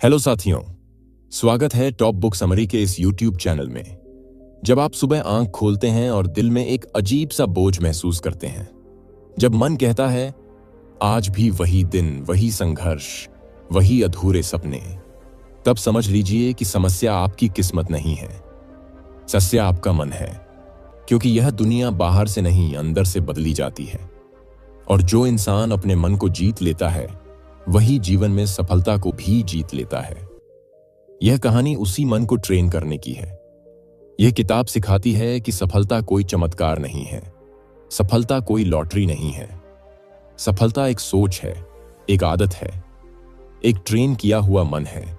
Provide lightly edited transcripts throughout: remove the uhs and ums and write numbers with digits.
Hello साथियों, स्वागत है टॉप बुक समरी के इस यूट्यूब चैनल में। जब आप सुबह आंख खोलते हैं और दिल में एक अजीब सा बोझ महसूस करते हैं, जब मन कहता है आज भी वही दिन, वही संघर्ष, वही अधूरे सपने, तब समझ लीजिए कि समस्या आपकी किस्मत नहीं है, समस्या आपका मन है। क्योंकि यह दुनिया बाहर से नहीं, अंदर से बदली जाती है। और जो इंसान अपने मन को जीत लेता है, वही जीवन में सफलता को भी जीत लेता है। यह कहानी उसी मन को ट्रेन करने की है। यह किताब सिखाती है कि सफलता कोई चमत्कार नहीं है, सफलता कोई लॉटरी नहीं है। सफलता एक सोच है, एक आदत है, एक ट्रेन किया हुआ मन है।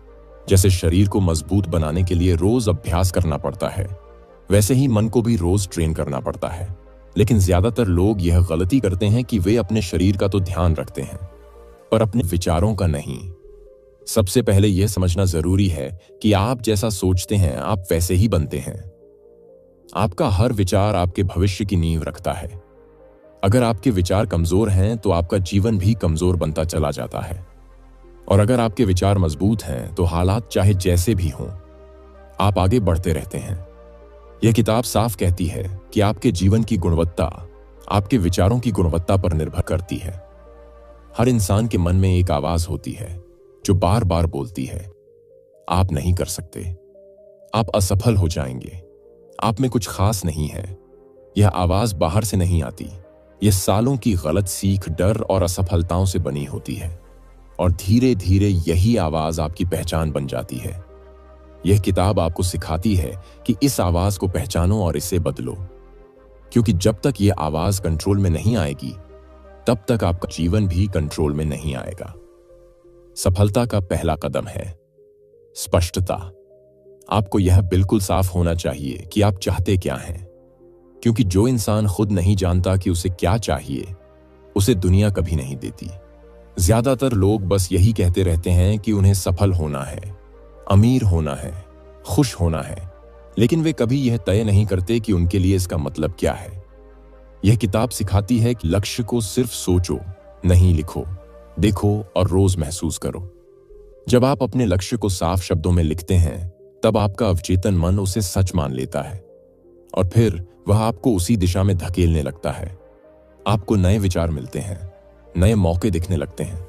जैसे शरीर को मजबूत बनाने के लिए रोज अभ्यास करना पड़ता है, वैसे ही मन को भी रोज ट्रेन करना पड़ता है। लेकिन ज्यादातर लोग यह गलती करते हैं कि वे अपने शरीर का तो ध्यान रखते हैं, पर अपने विचारों का नहीं। सबसे पहले यह समझना जरूरी है कि आप जैसा सोचते हैं, आप वैसे ही बनते हैं। आपका हर विचार आपके भविष्य की नींव रखता है। अगर आपके विचार कमजोर हैं, तो आपका जीवन भी कमजोर बनता चला जाता है। और अगर आपके विचार मजबूत हैं, तो हालात चाहे जैसे भी हों, आप आगे बढ़ते रहते हैं। यह किताब साफ कहती है कि आपके जीवन की गुणवत्ता आपके विचारों की गुणवत्ता पर निर्भर करती है। हर इंसान के मन में एक आवाज होती है जो बार बार बोलती है, आप नहीं कर सकते, आप असफल हो जाएंगे, आप में कुछ खास नहीं है। यह आवाज बाहर से नहीं आती, यह सालों की गलत सीख, डर और असफलताओं से बनी होती है। और धीरे धीरे यही आवाज आपकी पहचान बन जाती है। यह किताब आपको सिखाती है कि इस आवाज को पहचानो और इसे बदलो। क्योंकि जब तक यह आवाज कंट्रोल में नहीं आएगी, तब तक आपका जीवन भी कंट्रोल में नहीं आएगा। सफलता का पहला कदम है स्पष्टता। आपको यह बिल्कुल साफ होना चाहिए कि आप चाहते क्या हैं। क्योंकि जो इंसान खुद नहीं जानता कि उसे क्या चाहिए, उसे दुनिया कभी नहीं देती। ज्यादातर लोग बस यही कहते रहते हैं कि उन्हें सफल होना है, अमीर होना है, खुश होना है, लेकिन वे कभी यह तय नहीं करते कि उनके लिए इसका मतलब क्या है। यह किताब सिखाती है कि लक्ष्य को सिर्फ सोचो, नहीं लिखो, देखो और रोज महसूस करो। जब आप अपने लक्ष्य को साफ शब्दों में लिखते हैं, तब आपका अवचेतन मन उसे सच मान लेता है और फिर वह आपको उसी दिशा में धकेलने लगता है। आपको नए विचार मिलते हैं, नए मौके दिखने लगते हैं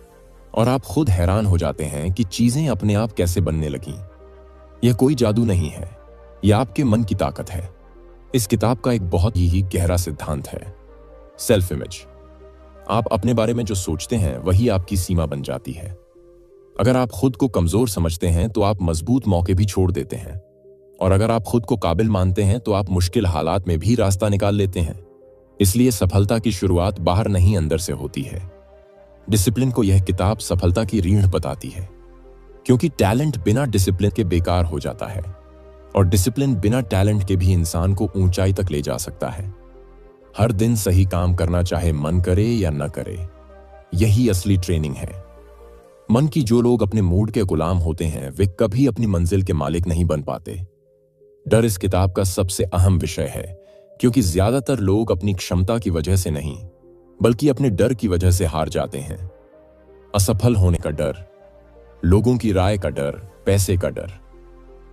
और आप खुद हैरान हो जाते हैं कि चीजें अपने आप कैसे बनने लगीं। यह कोई जादू नहीं है, यह आपके मन की ताकत है। इस किताब का एक बहुत ही गहरा सिद्धांत है, सेल्फ इमेज। आप अपने बारे में जो सोचते हैं, वही आपकी सीमा बन जाती है। अगर आप खुद को कमजोर समझते हैं, तो आप मजबूत मौके भी छोड़ देते हैं। और अगर आप खुद को काबिल मानते हैं, तो आप मुश्किल हालात में भी रास्ता निकाल लेते हैं। इसलिए सफलता की शुरुआत बाहर नहीं, अंदर से होती है। डिसिप्लिन को यह किताब सफलता की रीढ़ बताती है। क्योंकि टैलेंट बिना डिसिप्लिन के बेकार हो जाता है और डिसिप्लिन बिना टैलेंट के भी इंसान को ऊंचाई तक ले जा सकता है। हर दिन सही काम करना, चाहे मन करे या न करे, यही असली ट्रेनिंग है। मन की जो लोग अपने मूड के गुलाम होते हैं, वे कभी अपनी मंजिल के मालिक नहीं बन पाते। डर इस किताब का सबसे अहम विषय है, क्योंकि ज्यादातर लोग अपनी क्षमता की वजह से नहीं, बल्कि अपने डर की वजह से हार जाते हैं। असफल होने का डर, लोगों की राय का डर, पैसे का डर,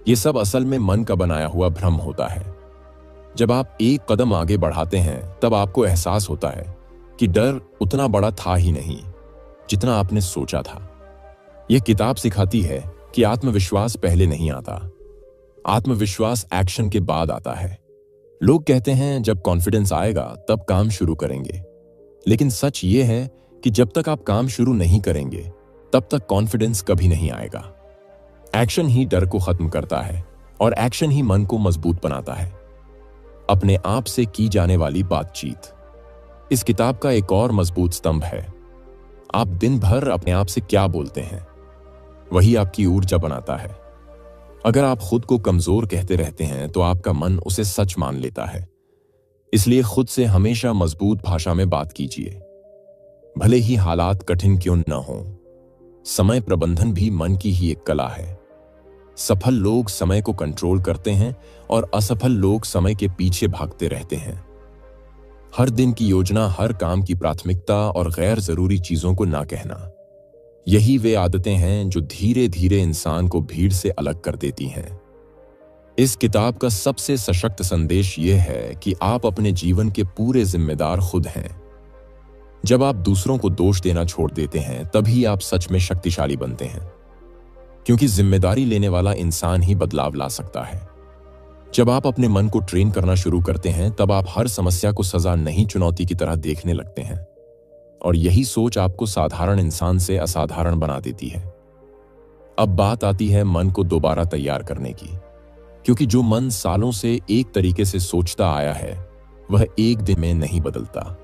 ये सब असल में मन का बनाया हुआ भ्रम होता है। जब आप एक कदम आगे बढ़ाते हैं, तब आपको एहसास होता है कि डर उतना बड़ा था ही नहीं जितना आपने सोचा था। यह किताब सिखाती है कि आत्मविश्वास पहले नहीं आता, आत्मविश्वास एक्शन के बाद आता है। लोग कहते हैं जब कॉन्फिडेंस आएगा तब काम शुरू करेंगे, लेकिन सच ये है कि जब तक आप काम शुरू नहीं करेंगे, तब तक कॉन्फिडेंस कभी नहीं आएगा। एक्शन ही डर को खत्म करता है और एक्शन ही मन को मजबूत बनाता है। अपने आप से की जाने वाली बातचीत इस किताब का एक और मजबूत स्तंभ है। आप दिन भर अपने आप से क्या बोलते हैं, वही आपकी ऊर्जा बनाता है। अगर आप खुद को कमजोर कहते रहते हैं, तो आपका मन उसे सच मान लेता है। इसलिए खुद से हमेशा मजबूत भाषा में बात कीजिए, भले ही हालात कठिन क्यों न हो। समय प्रबंधन भी मन की ही एक कला है। सफल लोग समय को कंट्रोल करते हैं और असफल लोग समय के पीछे भागते रहते हैं। हर दिन की योजना, हर काम की प्राथमिकता और गैर जरूरी चीजों को ना कहना, यही वे आदतें हैं जो धीरे धीरे इंसान को भीड़ से अलग कर देती हैं। इस किताब का सबसे सशक्त संदेश यह है कि आप अपने जीवन के पूरे जिम्मेदार खुद हैं। जब आप दूसरों को दोष देना छोड़ देते हैं तभी आप सच में शक्तिशाली बनते हैं, क्योंकि जिम्मेदारी लेने वाला इंसान ही बदलाव ला सकता है। जब आप अपने मन को ट्रेन करना शुरू करते हैं तब आप हर समस्या को सजा नहीं चुनौती की तरह देखने लगते हैं, और यही सोच आपको साधारण इंसान से असाधारण बना देती है। अब बात आती है मन को दोबारा तैयार करने की, क्योंकि जो मन सालों से एक तरीके से सोचता आया है वह एक दिन में नहीं बदलता,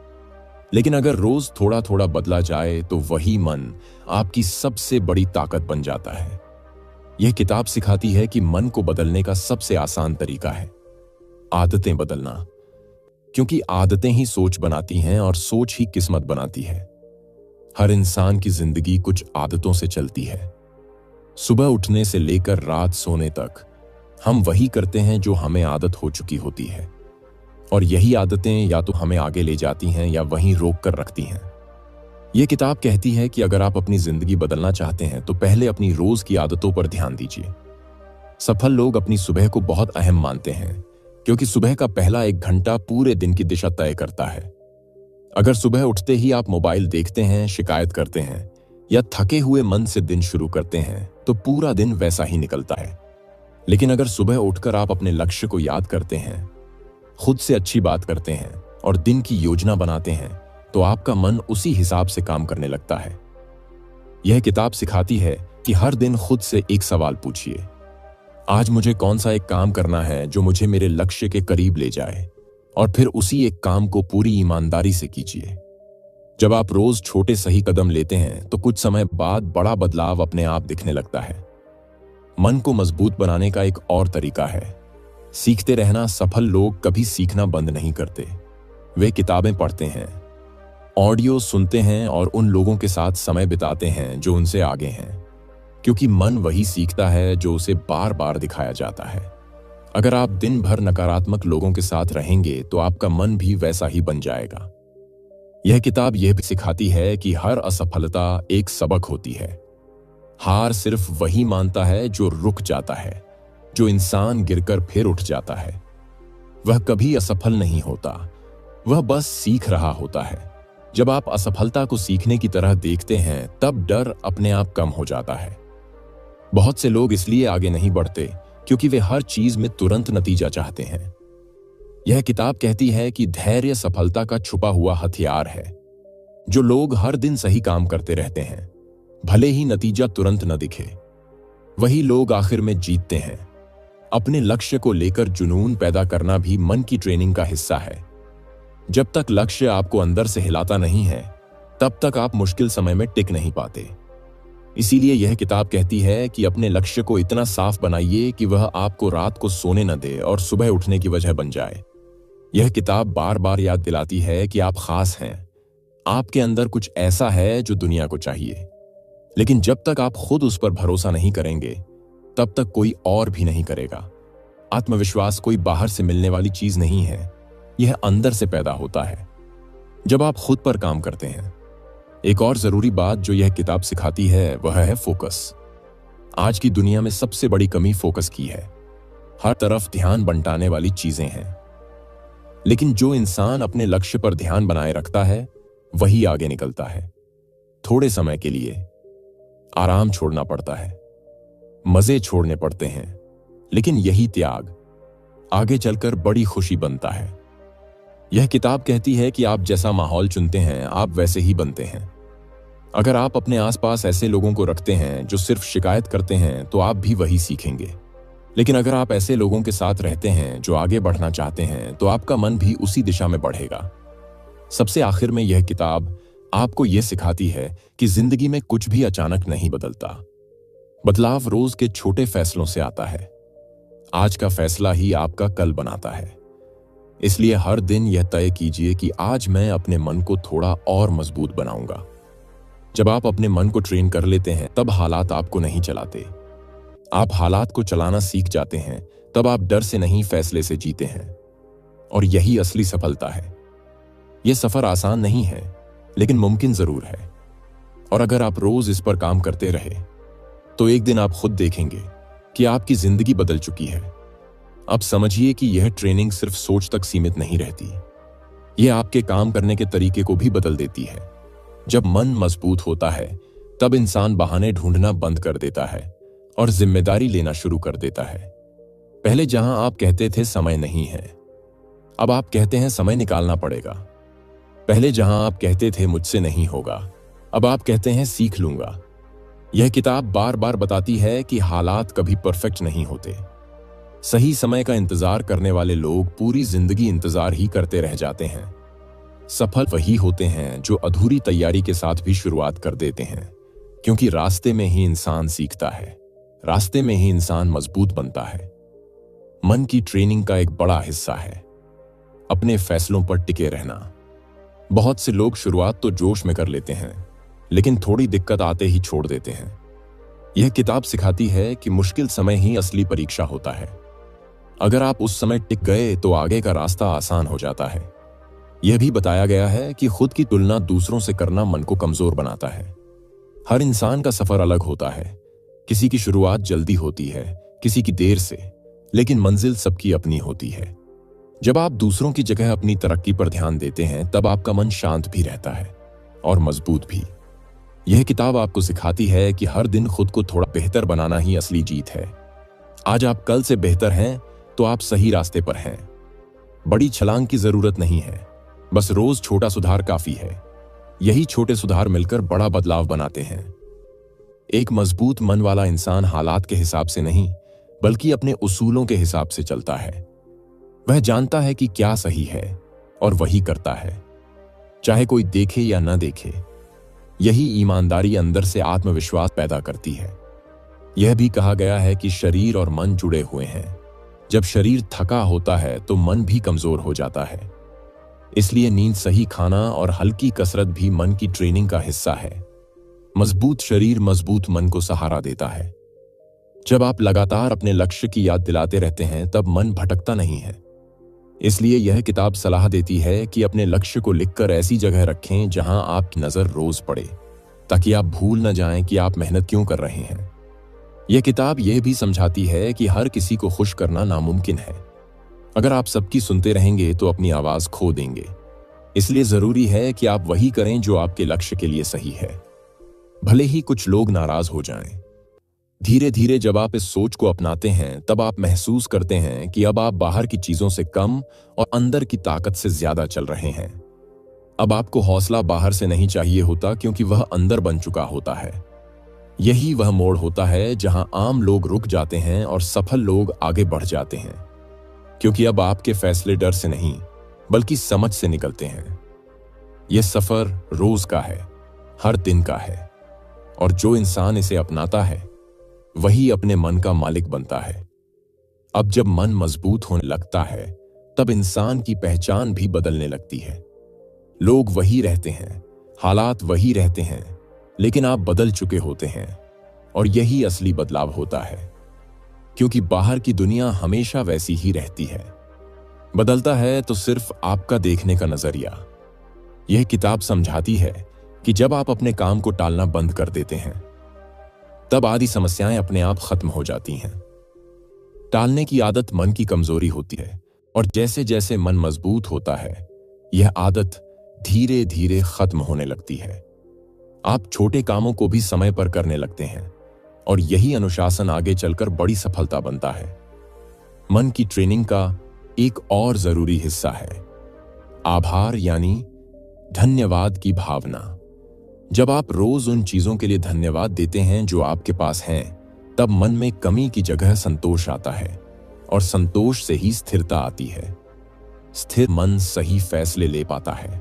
लेकिन अगर रोज थोड़ा थोड़ा बदला जाए तो वही मन आपकी सबसे बड़ी ताकत बन जाता है। यह किताब सिखाती है कि मन को बदलने का सबसे आसान तरीका है आदतें बदलना, क्योंकि आदतें ही सोच बनाती हैं और सोच ही किस्मत बनाती है। हर इंसान की जिंदगी कुछ आदतों से चलती है। सुबह उठने से लेकर रात सोने तक हम वही करते हैं जो हमें आदत हो चुकी होती है, और यही आदतें या तो हमें आगे ले जाती हैं या वहीं रोक कर रखती हैं। यह किताब कहती है कि अगर आप अपनी जिंदगी बदलना चाहते हैं तो पहले अपनी रोज की आदतों पर ध्यान दीजिए। सफल लोग अपनी सुबह को बहुत अहम मानते हैं, क्योंकि सुबह का पहला 1 घंटा पूरे दिन की दिशा तय करता है। अगर सुबह उठते ही आप मोबाइल देखते हैं, शिकायत करते हैं या थके हुए मन से दिन शुरू करते हैं तो पूरा दिन वैसा ही निकलता है। लेकिन अगर सुबह उठकर आप अपने लक्ष्य को याद करते हैं, खुद से अच्छी बात करते हैं और दिन की योजना बनाते हैं तो आपका मन उसी हिसाब से काम करने लगता है। यह किताब सिखाती है कि हर दिन खुद से एक सवाल पूछिए, आज मुझे कौन सा एक काम करना है जो मुझे मेरे लक्ष्य के करीब ले जाए, और फिर उसी एक काम को पूरी ईमानदारी से कीजिए। जब आप रोज छोटे सही कदम लेते हैं तो कुछ समय बाद बड़ा बदलाव अपने आप दिखने लगता है। मन को मजबूत बनाने का एक और तरीका है सीखते रहना। सफल लोग कभी सीखना बंद नहीं करते। वे किताबें पढ़ते हैं, ऑडियो सुनते हैं और उन लोगों के साथ समय बिताते हैं जो उनसे आगे हैं, क्योंकि मन वही सीखता है जो उसे बार बार दिखाया जाता है। अगर आप दिन भर नकारात्मक लोगों के साथ रहेंगे तो आपका मन भी वैसा ही बन जाएगा। यह किताब यह भी सिखाती है कि हर असफलता एक सबक होती है। हार सिर्फ वही मानता है जो रुक जाता है। जो इंसान गिरकर फिर उठ जाता है वह कभी असफल नहीं होता, वह बस सीख रहा होता है। जब आप असफलता को सीखने की तरह देखते हैं तब डर अपने आप कम हो जाता है। बहुत से लोग इसलिए आगे नहीं बढ़ते क्योंकि वे हर चीज में तुरंत नतीजा चाहते हैं। यह किताब कहती है कि धैर्य सफलता का छुपा हुआ हथियार है। जो लोग हर दिन सही काम करते रहते हैं, भले ही नतीजा तुरंत न दिखे, वही लोग आखिर में जीतते हैं। अपने लक्ष्य को लेकर जुनून पैदा करना भी मन की ट्रेनिंग का हिस्सा है। जब तक लक्ष्य आपको अंदर से हिलाता नहीं है तब तक आप मुश्किल समय में टिक नहीं पाते। इसीलिए यह किताब कहती है कि अपने लक्ष्य को इतना साफ बनाइए कि वह आपको रात को सोने न दे और सुबह उठने की वजह बन जाए। यह किताब बार बार याद दिलाती है कि आप खास हैं, आपके अंदर कुछ ऐसा है जो दुनिया को चाहिए। लेकिन जब तक आप खुद उस पर भरोसा नहीं करेंगे तब तक कोई और भी नहीं करेगा। आत्मविश्वास कोई बाहर से मिलने वाली चीज नहीं है, यह अंदर से पैदा होता है जब आप खुद पर काम करते हैं। एक और जरूरी बात जो यह किताब सिखाती है वह है फोकस। आज की दुनिया में सबसे बड़ी कमी फोकस की है। हर तरफ ध्यान बंटाने वाली चीजें हैं, लेकिन जो इंसान अपने लक्ष्य पर ध्यान बनाए रखता है वही आगे निकलता है। थोड़े समय के लिए आराम छोड़ना पड़ता है, मजे छोड़ने पड़ते हैं, लेकिन यही त्याग आगे चलकर बड़ी खुशी बनता है। यह किताब कहती है कि आप जैसा माहौल चुनते हैं आप वैसे ही बनते हैं। अगर आप अपने आसपास ऐसे लोगों को रखते हैं जो सिर्फ शिकायत करते हैं तो आप भी वही सीखेंगे। लेकिन अगर आप ऐसे लोगों के साथ रहते हैं जो आगे बढ़ना चाहते हैं तो आपका मन भी उसी दिशा में बढ़ेगा। सबसे आखिर में यह किताब आपको यह सिखाती है कि जिंदगी में कुछ भी अचानक नहीं बदलता। बदलाव रोज के छोटे फैसलों से आता है। आज का फैसला ही आपका कल बनाता है। इसलिए हर दिन यह तय कीजिए कि आज मैं अपने मन को थोड़ा और मजबूत बनाऊंगा। जब आप अपने मन को ट्रेन कर लेते हैं तब हालात आपको नहीं चलाते। आप हालात को चलाना सीख जाते हैं, तब आप डर से नहीं फैसले से जीते हैं। और यही असली सफलता है। यह सफर आसान नहीं है, लेकिन मुमकिन जरूर है। और अगर आप रोज इस पर काम करते रहे तो एक दिन आप खुद देखेंगे कि आपकी जिंदगी बदल चुकी है। अब समझिए कि यह ट्रेनिंग सिर्फ सोच तक सीमित नहीं रहती, यह आपके काम करने के तरीके को भी बदल देती है। जब मन मजबूत होता है तब इंसान बहाने ढूंढना बंद कर देता है और जिम्मेदारी लेना शुरू कर देता है। पहले जहां आप कहते थे समय नहीं है, अब आप कहते हैं समय निकालना पड़ेगा। पहले जहां आप कहते थे मुझसे नहीं होगा, अब आप कहते हैं सीख लूंगा। यह किताब बार बार बताती है कि हालात कभी परफेक्ट नहीं होते। सही समय का इंतजार करने वाले लोग पूरी जिंदगी इंतजार ही करते रह जाते हैं। सफल वही होते हैं जो अधूरी तैयारी के साथ भी शुरुआत कर देते हैं, क्योंकि रास्ते में ही इंसान सीखता है, रास्ते में ही इंसान मजबूत बनता है। मन की ट्रेनिंग का एक बड़ा हिस्सा है अपने फैसलों पर टिके रहना। बहुत से लोग शुरुआत तो जोश में कर लेते हैं, लेकिन थोड़ी दिक्कत आते ही छोड़ देते हैं। यह किताब सिखाती है कि मुश्किल समय ही असली परीक्षा होता है। अगर आप उस समय टिक गए तो आगे का रास्ता आसान हो जाता है। यह भी बताया गया है कि खुद की तुलना दूसरों से करना मन को कमजोर बनाता है। हर इंसान का सफर अलग होता है, किसी की शुरुआत जल्दी होती है, किसी की देर से, लेकिन मंजिल सबकी अपनी होती है। जब आप दूसरों की जगह अपनी तरक्की पर ध्यान देते हैं तब आपका मन शांत भी रहता है और मजबूत भी। यह किताब आपको सिखाती है कि हर दिन खुद को थोड़ा बेहतर बनाना ही असली जीत है। आज आप कल से बेहतर हैं तो आप सही रास्ते पर हैं। बड़ी छलांग की जरूरत नहीं है, बस रोज छोटा सुधार काफी है। यही छोटे सुधार मिलकर बड़ा बदलाव बनाते हैं। एक मजबूत मन वाला इंसान हालात के हिसाब से नहीं, बल्कि अपने उसूलों के हिसाब से चलता है। वह जानता है कि क्या सही है और वही करता है, चाहे कोई देखे या न देखे। यही ईमानदारी अंदर से आत्मविश्वास पैदा करती है। यह भी कहा गया है कि शरीर और मन जुड़े हुए हैं। जब शरीर थका होता है तो मन भी कमजोर हो जाता है। इसलिए नींद, सही खाना और हल्की कसरत भी मन की ट्रेनिंग का हिस्सा है। मजबूत शरीर मजबूत मन को सहारा देता है। जब आप लगातार अपने लक्ष्य की याद दिलाते रहते हैं तब मन भटकता नहीं है। इसलिए यह किताब सलाह देती है कि अपने लक्ष्य को लिखकर ऐसी जगह रखें जहां आपकी नजर रोज पड़े, ताकि आप भूल न जाएं कि आप मेहनत क्यों कर रहे हैं। यह किताब यह भी समझाती है कि हर किसी को खुश करना नामुमकिन है। अगर आप सबकी सुनते रहेंगे तो अपनी आवाज खो देंगे। इसलिए जरूरी है कि आप वही करें जो आपके लक्ष्य के लिए सही है, भले ही कुछ लोग नाराज हो जाएं। धीरे धीरे जब आप इस सोच को अपनाते हैं तब आप महसूस करते हैं कि अब आप बाहर की चीजों से कम और अंदर की ताकत से ज्यादा चल रहे हैं। अब आपको हौसला बाहर से नहीं चाहिए होता, क्योंकि वह अंदर बन चुका होता है। यही वह मोड़ होता है जहां आम लोग रुक जाते हैं और सफल लोग आगे बढ़ जाते हैं, क्योंकि अब आपके फैसले डर से नहीं बल्कि समझ से निकलते हैं। यह सफर रोज का है, हर दिन का है, और जो इंसान इसे अपनाता है वही अपने मन का मालिक बनता है। अब जब मन मजबूत होने लगता है तब इंसान की पहचान भी बदलने लगती है। लोग वही रहते हैं, हालात वही रहते हैं, लेकिन आप बदल चुके होते हैं, और यही असली बदलाव होता है। क्योंकि बाहर की दुनिया हमेशा वैसी ही रहती है, बदलता है तो सिर्फ आपका देखने का नजरिया। यह किताब समझाती है कि जब आप अपने काम को टालना बंद कर देते हैं तब आधी समस्याएं अपने आप खत्म हो जाती हैं। टालने की आदत मन की कमजोरी होती है, और जैसे जैसे मन मजबूत होता है यह आदत धीरे धीरे खत्म होने लगती है। आप छोटे कामों को भी समय पर करने लगते हैं, और यही अनुशासन आगे चलकर बड़ी सफलता बनता है। मन की ट्रेनिंग का एक और जरूरी हिस्सा है आभार, यानी धन्यवाद की भावना। जब आप रोज उन चीजों के लिए धन्यवाद देते हैं जो आपके पास हैं, तब मन में कमी की जगह संतोष आता है, और संतोष से ही स्थिरता आती है। स्थिर मन सही फैसले ले पाता है।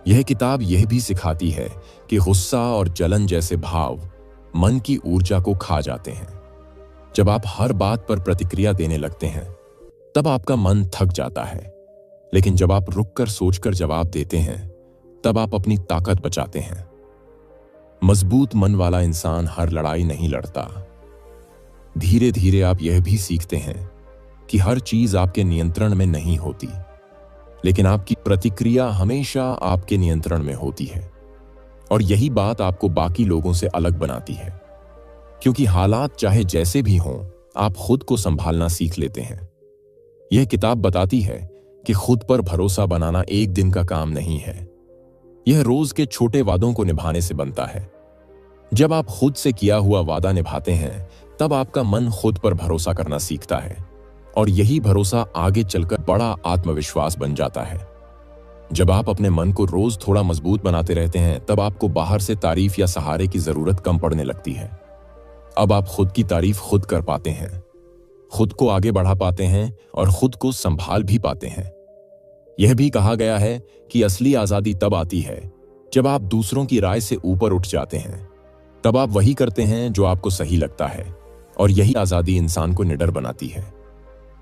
यह किताब यह भी सिखाती है कि गुस्सा और जलन जैसे भाव मन की ऊर्जा को खा जाते हैं। जब आप हर बात पर प्रतिक्रिया देने लगते हैं तब आपका मन थक जाता है, लेकिन जब आप रुककर सोचकर जवाब देते हैं तब आप अपनी ताकत बचाते हैं। मजबूत मन वाला इंसान हर लड़ाई नहीं लड़ता। धीरे धीरे आप यह भी सीखते हैं कि हर चीज आपके नियंत्रण में नहीं होती, लेकिन आपकी प्रतिक्रिया हमेशा आपके नियंत्रण में होती है। और यही बात आपको बाकी लोगों से अलग बनाती है, क्योंकि हालात चाहे जैसे भी हों, आप खुद को संभालना सीख लेते हैं। यह किताब बताती है कि खुद पर भरोसा बनाना एक दिन का काम नहीं है, यह रोज के छोटे वादों को निभाने से बनता है। जब आप खुद से किया हुआ वादा निभाते हैं, तब आपका मन खुद पर भरोसा करना सीखता है, और यही भरोसा आगे चलकर बड़ा आत्मविश्वास बन जाता है। जब आप अपने मन को रोज थोड़ा मजबूत बनाते रहते हैं, तब आपको बाहर से तारीफ या सहारे की जरूरत कम पड़ने लगती है। अब आप खुद की तारीफ खुद कर पाते हैं, खुद को आगे बढ़ा पाते हैं और खुद को संभाल भी पाते हैं। यह भी कहा गया है कि असली आजादी तब आती है जब आप दूसरों की राय से ऊपर उठ जाते हैं। तब आप वही करते हैं जो आपको सही लगता है, और यही आजादी इंसान को निडर बनाती है।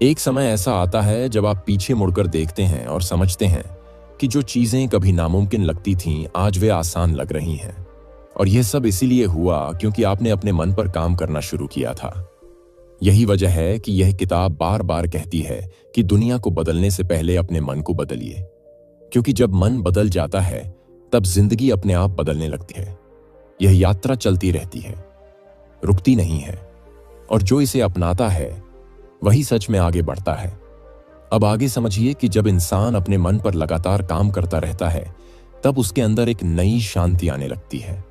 एक समय ऐसा आता है जब आप पीछे मुड़कर देखते हैं और समझते हैं कि जो चीजें कभी नामुमकिन लगती थीं, आज वे आसान लग रही हैं। और यह सब इसीलिए हुआ क्योंकि आपने अपने मन पर काम करना शुरू किया था। यही वजह है कि यह किताब बार बार कहती है कि दुनिया को बदलने से पहले अपने मन को बदलिए, क्योंकि जब मन बदल जाता है तब जिंदगी अपने आप बदलने लगती है। यह यात्रा चलती रहती है, रुकती नहीं है, और जो इसे अपनाता है वही सच में आगे बढ़ता है। अब आगे समझिए कि जब इंसान अपने मन पर लगातार काम करता रहता है, तब उसके अंदर एक नई शांति आने लगती है।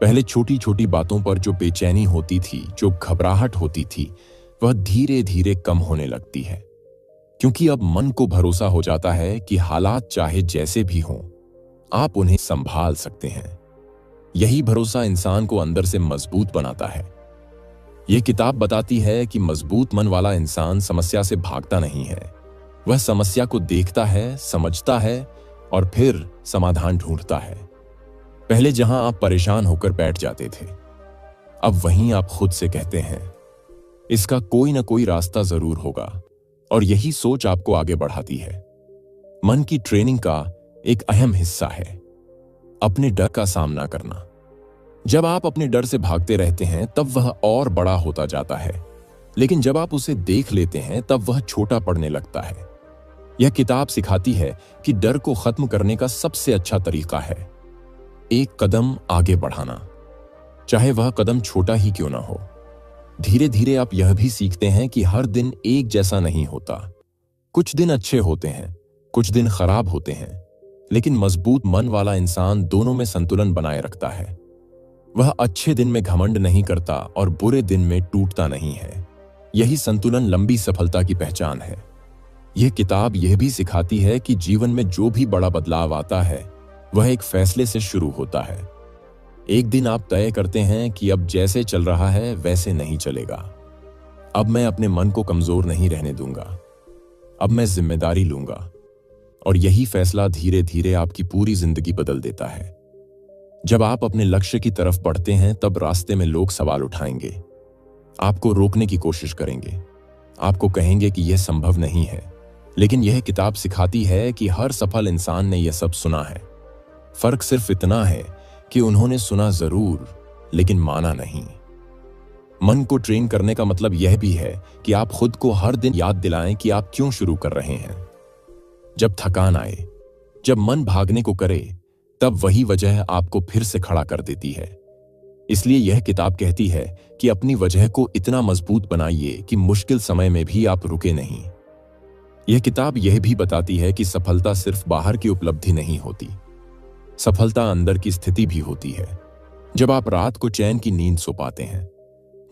पहले छोटी छोटी बातों पर जो बेचैनी होती थी, जो घबराहट होती थी, वह धीरे धीरे कम होने लगती है, क्योंकि अब मन को भरोसा हो जाता है कि हालात चाहे जैसे भी हों, आप उन्हें संभाल सकते हैं। यही भरोसा इंसान को अंदर से मजबूत बनाता है। यह किताब बताती है कि मजबूत मन वाला इंसान समस्या से भागता नहीं है, वह समस्या को देखता है, समझता है और फिर समाधान ढूंढता है। पहले जहां आप परेशान होकर बैठ जाते थे, अब वहीं आप खुद से कहते हैं, इसका कोई ना कोई रास्ता जरूर होगा, और यही सोच आपको आगे बढ़ाती है। मन की ट्रेनिंग का एक अहम हिस्सा है अपने डर का सामना करना। जब आप अपने डर से भागते रहते हैं, तब वह और बड़ा होता जाता है, लेकिन जब आप उसे देख लेते हैं, तब वह छोटा पड़ने लगता है। यह किताब सिखाती है कि डर को खत्म करने का सबसे अच्छा तरीका है एक कदम आगे बढ़ाना, चाहे वह कदम छोटा ही क्यों ना हो। धीरे धीरे आप यह भी सीखते हैं कि हर दिन एक जैसा नहीं होता। कुछ दिन अच्छे होते हैं, कुछ दिन खराब होते हैं, लेकिन मजबूत मन वाला इंसान दोनों में संतुलन बनाए रखता है। वह अच्छे दिन में घमंड नहीं करता और बुरे दिन में टूटता नहीं है। यही संतुलन लंबी सफलता की पहचान है। यह किताब यह भी सिखाती है कि जीवन में जो भी बड़ा बदलाव आता है, वह एक फैसले से शुरू होता है। एक दिन आप तय करते हैं कि अब जैसे चल रहा है वैसे नहीं चलेगा। अब मैं अपने मन को कमजोर नहीं रहने दूंगा, अब मैं जिम्मेदारी लूंगा। और यही फैसला धीरे धीरे आपकी पूरी जिंदगी बदल देता है। जब आप अपने लक्ष्य की तरफ बढ़ते हैं, तब रास्ते में लोग सवाल उठाएंगे, आपको रोकने की कोशिश करेंगे, आपको कहेंगे कि यह संभव नहीं है। लेकिन यह किताब सिखाती है कि हर सफल इंसान ने यह सब सुना है। फर्क सिर्फ इतना है कि उन्होंने सुना जरूर, लेकिन माना नहीं। मन को ट्रेन करने का मतलब यह भी है कि आप खुद को हर दिन याद दिलाएं कि आप क्यों शुरू कर रहे हैं। जब थकान आए, जब मन भागने को करे, तब वही वजह आपको फिर से खड़ा कर देती है। इसलिए यह किताब कहती है कि अपनी वजह को इतना मजबूत बनाइए कि मुश्किल समय में भी आप रुके नहीं। यह किताब यह भी बताती है कि सफलता सिर्फ बाहर की उपलब्धि नहीं होती, सफलता अंदर की स्थिति भी होती है। जब आप रात को चैन की नींद सो पाते हैं,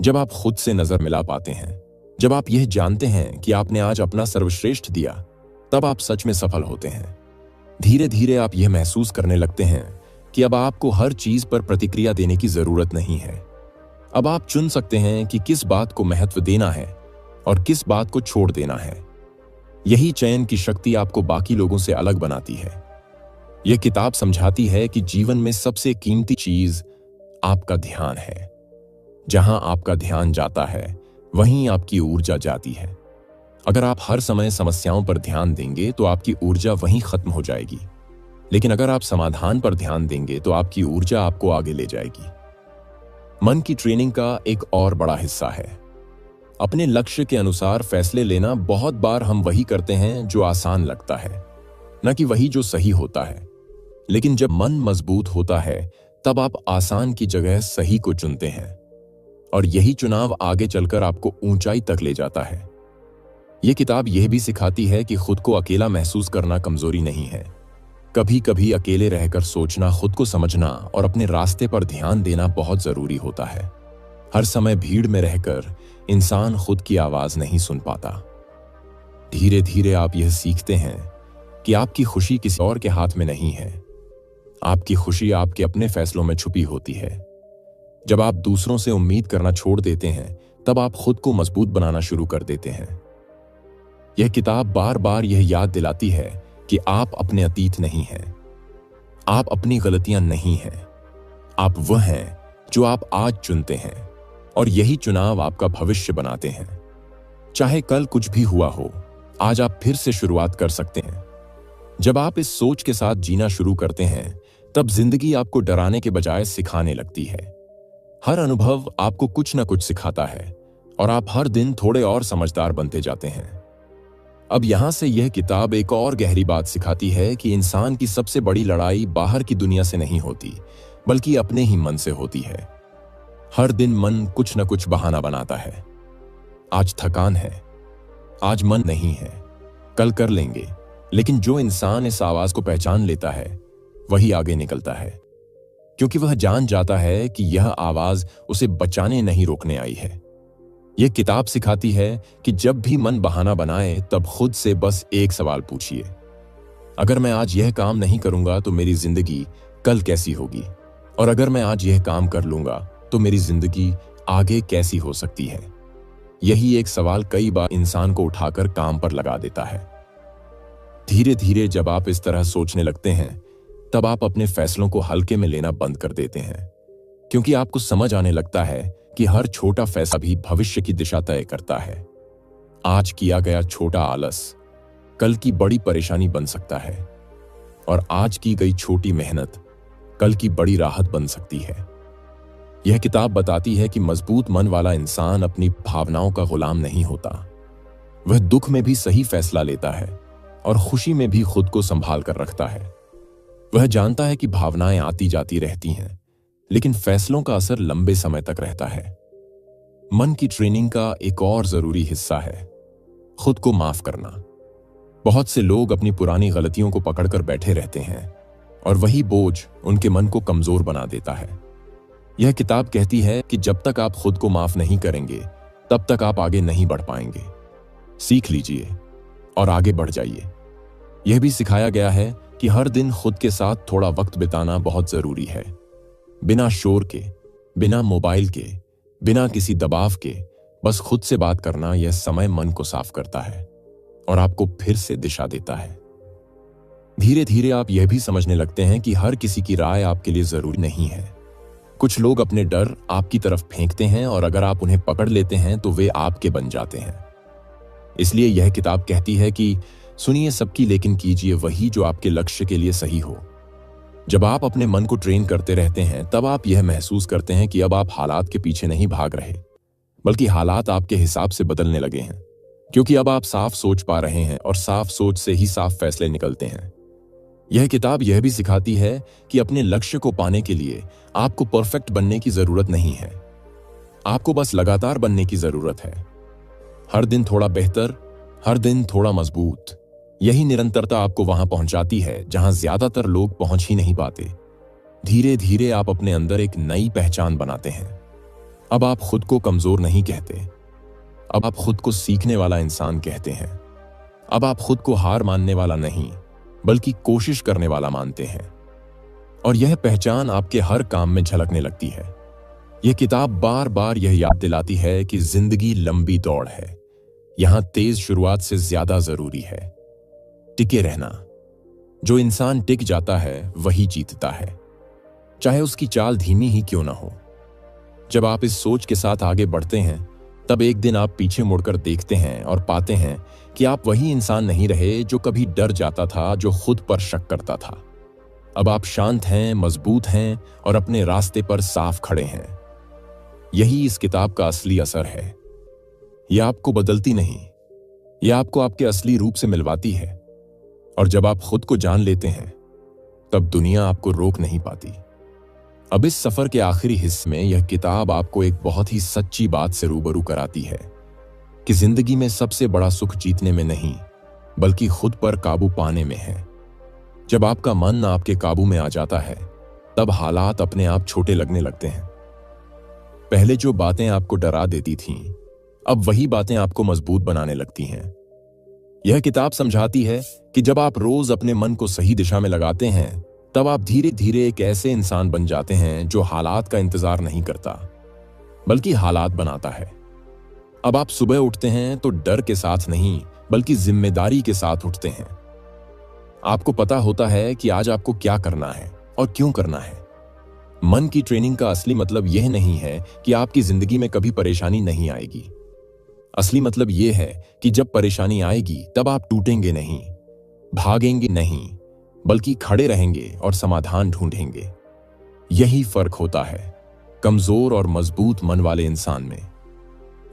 जब आप खुद से नजर मिला पाते हैं, जब आप यह जानते हैं कि आपने आज अपना सर्वश्रेष्ठ दिया, तब आप सच में सफल होते हैं। धीरे धीरे आप यह महसूस करने लगते हैं कि अब आपको हर चीज पर प्रतिक्रिया देने की जरूरत नहीं है। अब आप चुन सकते हैं कि किस बात को महत्व देना है और किस बात को छोड़ देना है। यही चयन की शक्ति आपको बाकी लोगों से अलग बनाती है। यह किताब समझाती है कि जीवन में सबसे कीमती चीज आपका ध्यान है। जहां आपका ध्यान जाता है, वहीं आपकी ऊर्जा जाती है। अगर आप हर समय समस्याओं पर ध्यान देंगे तो आपकी ऊर्जा वहीं खत्म हो जाएगी, लेकिन अगर आप समाधान पर ध्यान देंगे तो आपकी ऊर्जा आपको आगे ले जाएगी। मन की ट्रेनिंग का एक और बड़ा हिस्सा है अपने लक्ष्य के अनुसार फैसले लेना। बहुत बार हम वही करते हैं जो आसान लगता है, न कि वही जो सही होता है। लेकिन जब मन मजबूत होता है, तब आप आसान की जगह सही को चुनते हैं, और यही चुनाव आगे चलकर आपको ऊंचाई तक ले जाता है। यह किताब यह भी सिखाती है कि खुद को अकेला महसूस करना कमजोरी नहीं है। कभी कभी अकेले रहकर सोचना, खुद को समझना और अपने रास्ते पर ध्यान देना बहुत जरूरी होता है। हर समय भीड़ में रहकर इंसान खुद की आवाज नहीं सुन पाता। धीरे धीरे आप यह सीखते हैं कि आपकी खुशी किसी और के हाथ में नहीं है। आपकी खुशी आपके अपने फैसलों में छुपी होती है। जब आप दूसरों से उम्मीद करना छोड़ देते हैं, तब आप खुद को मजबूत बनाना शुरू कर देते हैं। यह किताब बार बार यह याद दिलाती है कि आप अपने अतीत नहीं हैं, आप अपनी गलतियां नहीं हैं, आप वह हैं जो आप आज चुनते हैं, और यही चुनाव आपका भविष्य बनाते हैं। चाहे कल कुछ भी हुआ हो, आज आप फिर से शुरुआत कर सकते हैं। जब आप इस सोच के साथ जीना शुरू करते हैं, तब जिंदगी आपको डराने के बजाय सिखाने लगती है। हर अनुभव आपको कुछ न कुछ सिखाता है, और आप हर दिन थोड़े और समझदार बनते जाते हैं। अब यहां से यह किताब एक और गहरी बात सिखाती है कि इंसान की सबसे बड़ी लड़ाई बाहर की दुनिया से नहीं होती, बल्कि अपने ही मन से होती है। हर दिन मन कुछ न कुछ बहाना बनाता है। आज थकान है, आज मन नहीं है, कल कर लेंगे। लेकिन जो इंसान इस आवाज को पहचान लेता है, वही आगे निकलता है, क्योंकि वह जान जाता है कि यह आवाज उसे बचाने नहीं, रोकने आई है। यह किताब सिखाती है कि जब भी मन बहाना बनाए, तब खुद से बस एक सवाल पूछिए, अगर मैं आज यह काम नहीं करूंगा तो मेरी जिंदगी कल कैसी होगी? और अगर मैं आज यह काम कर लूंगा तो मेरी जिंदगी आगे कैसी हो सकती है? यही एक सवाल कई बार इंसान को उठाकर काम पर लगा देता है। धीरे धीरे जब आप इस तरह सोचने लगते हैं, तब आप अपने फैसलों को हल्के में लेना बंद कर देते हैं, क्योंकि आपको समझ आने लगता है कि हर छोटा फैसला भी भविष्य की दिशा तय करता है। आज किया गया छोटा आलस कल की बड़ी परेशानी बन सकता है, और आज की गई छोटी मेहनत कल की बड़ी राहत बन सकती है। यह किताब बताती है कि मजबूत मन वाला इंसान अपनी भावनाओं का गुलाम नहीं होता। वह दुख में भी सही फैसला लेता है और खुशी में भी खुद को संभाल कर रखता है। वह जानता है कि भावनाएं आती जाती रहती हैं, लेकिन फैसलों का असर लंबे समय तक रहता है। मन की ट्रेनिंग का एक और जरूरी हिस्सा है खुद को माफ करना। बहुत से लोग अपनी पुरानी गलतियों को पकड़कर बैठे रहते हैं, और वही बोझ उनके मन को कमजोर बना देता है। यह किताब कहती है कि जब तक आप खुद को माफ नहीं करेंगे, तब तक आप आगे नहीं बढ़ पाएंगे। सीख लीजिए और आगे बढ़ जाइए। यह भी सिखाया गया है कि हर दिन खुद के साथ थोड़ा वक्त बिताना बहुत जरूरी है। बिना शोर के, बिना मोबाइल के, बिना किसी दबाव के, बस खुद से बात करना, यह समय मन को साफ करता है और आपको फिर से दिशा देता है। धीरे धीरे आप यह भी समझने लगते हैं कि हर किसी की राय आपके लिए जरूरी नहीं है। कुछ लोग अपने डर आपकी तरफ फेंकते हैं, और अगर आप उन्हें पकड़ लेते हैं तो वे आपके बन जाते हैं। इसलिए यह किताब कहती है कि सुनिए सबकी, लेकिन कीजिए वही जो आपके लक्ष्य के लिए सही हो। जब आप अपने मन को ट्रेन करते रहते हैं, तब आप यह महसूस करते हैं कि अब आप हालात के पीछे नहीं भाग रहे, बल्कि हालात आपके हिसाब से बदलने लगे हैं, क्योंकि अब आप साफ सोच पा रहे हैं, और साफ सोच से ही साफ फैसले निकलते हैं। यह किताब यह भी सिखाती है कि अपने लक्ष्य को पाने के लिए आपको परफेक्ट बनने की जरूरत नहीं है, आपको बस लगातार बनने की जरूरत है। हर दिन थोड़ा बेहतर, हर दिन थोड़ा मजबूत। यही निरंतरता आपको वहां पहुंचाती है जहां ज्यादातर लोग पहुंच ही नहीं पाते। धीरे धीरे आप अपने अंदर एक नई पहचान बनाते हैं। अब आप खुद को कमजोर नहीं कहते, अब आप खुद को सीखने वाला इंसान कहते हैं। अब आप खुद को हार मानने वाला नहीं, बल्कि कोशिश करने वाला मानते हैं, और यह पहचान आपके हर काम में झलकने लगती है। यह किताब बार बार यह याद दिलाती है कि जिंदगी लंबी दौड़ है, यहां तेज शुरुआत से ज्यादा जरूरी है टिके रहना। जो इंसान टिक जाता है वही जीतता है, चाहे उसकी चाल धीमी ही क्यों ना हो। जब आप इस सोच के साथ आगे बढ़ते हैं, तब एक दिन आप पीछे मुड़कर देखते हैं और पाते हैं कि आप वही इंसान नहीं रहे जो कभी डर जाता था, जो खुद पर शक करता था। अब आप शांत हैं, मजबूत हैं, और अपने रास्ते पर साफ खड़े हैं। यही इस किताब का असली असर है। यह आपको बदलती नहीं, यह आपको आपके असली रूप से मिलवाती है, और जब आप खुद को जान लेते हैं, तब दुनिया आपको रोक नहीं पाती। अब इस सफर के आखिरी हिस्से में यह किताब आपको एक बहुत ही सच्ची बात से रूबरू कराती है कि जिंदगी में सबसे बड़ा सुख जीतने में नहीं, बल्कि खुद पर काबू पाने में है। जब आपका मन आपके काबू में आ जाता है, तब हालात अपने आप छोटे लगने लगते हैं। पहले जो बातें आपको डरा देती थीं, अब वही बातें आपको मजबूत बनाने लगती हैं। यह किताब समझाती है कि जब आप रोज अपने मन को सही दिशा में लगाते हैं, तब आप धीरे धीरे एक ऐसे इंसान बन जाते हैं जो हालात का इंतजार नहीं करता, बल्कि हालात बनाता है। अब आप सुबह उठते हैं तो डर के साथ नहीं, बल्कि जिम्मेदारी के साथ उठते हैं। आपको पता होता है कि आज आपको क्या करना है और क्यों करना है। मन की ट्रेनिंग का असली मतलब यह नहीं है कि आपकी जिंदगी में कभी परेशानी नहीं आएगी। असली मतलब यह है कि जब परेशानी आएगी, तब आप टूटेंगे नहीं, भागेंगे नहीं, बल्कि खड़े रहेंगे और समाधान ढूंढेंगे। यही फर्क होता है कमजोर और मजबूत मन वाले इंसान में।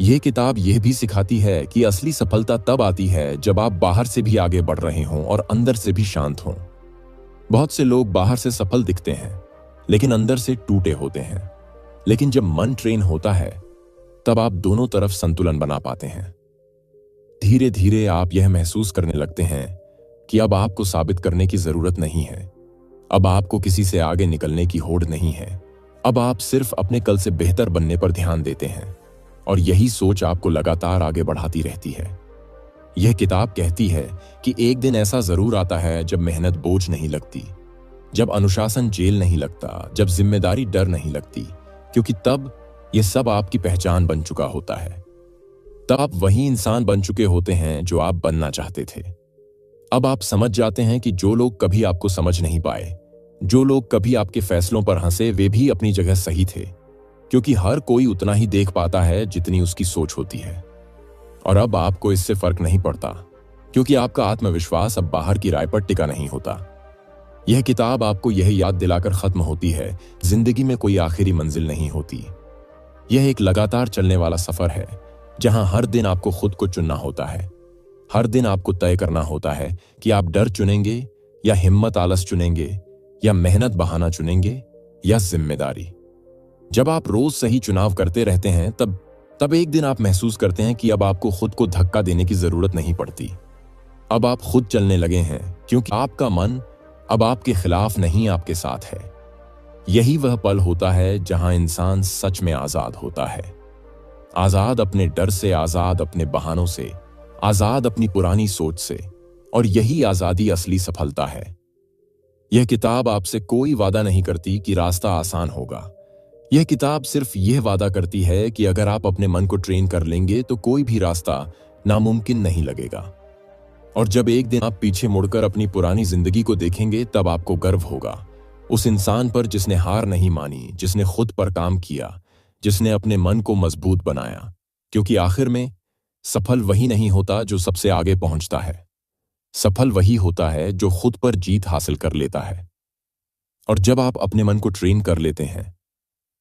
यह किताब यह भी सिखाती है कि असली सफलता तब आती है जब आप बाहर से भी आगे बढ़ रहे हों और अंदर से भी शांत हों। बहुत से लोग बाहर से सफल दिखते हैं, लेकिन अंदर से टूटे होते हैं। लेकिन जब मन ट्रेन होता है, तब आप दोनों तरफ संतुलन बना पाते हैं। धीरे धीरे आप यह महसूस करने लगते हैं कि अब आपको साबित करने की जरूरत नहीं है। अब आपको किसी से आगे निकलने की होड़ नहीं है। अब आप सिर्फ अपने कल से बेहतर बनने पर ध्यान देते हैं, और यही सोच आपको लगातार आगे बढ़ाती रहती है। यह किताब कहती है कि एक दिन ऐसा जरूर आता है जब मेहनत बोझ नहीं लगती, जब अनुशासन जेल नहीं लगता, जब जिम्मेदारी डर नहीं लगती, क्योंकि तब यह सब आपकी पहचान बन चुका होता है। तब आप वही इंसान बन चुके होते हैं जो आप बनना चाहते थे। अब आप समझ जाते हैं कि जो लोग कभी आपको समझ नहीं पाए, जो लोग कभी आपके फैसलों पर हंसे, वे भी अपनी जगह सही थे, क्योंकि हर कोई उतना ही देख पाता है जितनी उसकी सोच होती है। और अब आपको इससे फर्क नहीं पड़ता, क्योंकि आपका आत्मविश्वास अब बाहर की राय पर टिका नहीं होता। यह किताब आपको यह याद दिलाकर खत्म होती है, जिंदगी में कोई आखिरी मंजिल नहीं होती। यह एक लगातार चलने वाला सफर है, जहां हर दिन आपको खुद को चुनना होता है। हर दिन आपको तय करना होता है कि आप डर चुनेंगे या हिम्मत आलस चुनेंगे, या मेहनत बहाना चुनेंगे या जिम्मेदारी। जब आप रोज सही चुनाव करते रहते हैं, तब एक दिन आप महसूस करते हैं कि अब आपको खुद को धक्का देने की जरूरत नहीं पड़ती। अब आप खुद चलने लगे हैं, क्योंकि आपका मन अब आपके खिलाफ नहीं, आपके साथ है। यही वह पल होता है जहां इंसान सच में आजाद होता है। आजाद अपने डर से, आजाद अपने बहानों से, आजाद अपनी पुरानी सोच से। और यही आजादी असली सफलता है। यह किताब आपसे कोई वादा नहीं करती कि रास्ता आसान होगा। यह किताब सिर्फ यह वादा करती है कि अगर आप अपने मन को ट्रेन कर लेंगे, तो कोई भी रास्ता नामुमकिन नहीं लगेगा। और जब एक दिन आप पीछे मुड़कर अपनी पुरानी जिंदगी को देखेंगे, तब आपको गर्व होगा उस इंसान पर जिसने हार नहीं मानी, जिसने खुद पर काम किया, जिसने अपने मन को मजबूत बनाया। क्योंकि आखिर में सफल वही नहीं होता जो सबसे आगे पहुंचता है। सफल वही होता है जो खुद पर जीत हासिल कर लेता है। और जब आप अपने मन को ट्रेन कर लेते हैं,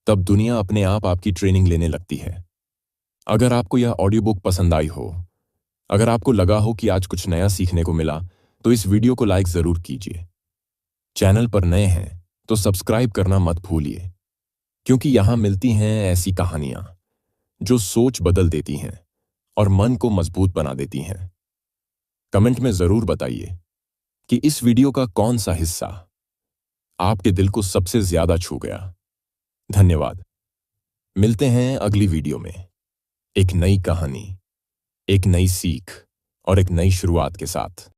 तब दुनिया अपने आप आपकी ट्रेनिंग लेने लगती है। अगर आपको यह ऑडियो बुक पसंद आई हो, अगर आपको लगा हो कि आज कुछ नया सीखने को मिला, तो इस वीडियो को लाइक जरूर कीजिए। चैनल पर नए हैं तो सब्सक्राइब करना मत भूलिए, क्योंकि यहां मिलती हैं ऐसी कहानियां जो सोच बदल देती हैं और मन को मजबूत बना देती हैं। कमेंट में जरूर बताइए कि इस वीडियो का कौन सा हिस्सा आपके दिल को सबसे ज्यादा छू गया। धन्यवाद। मिलते हैं अगली वीडियो में, एक नई कहानी, एक नई सीख और एक नई शुरुआत के साथ।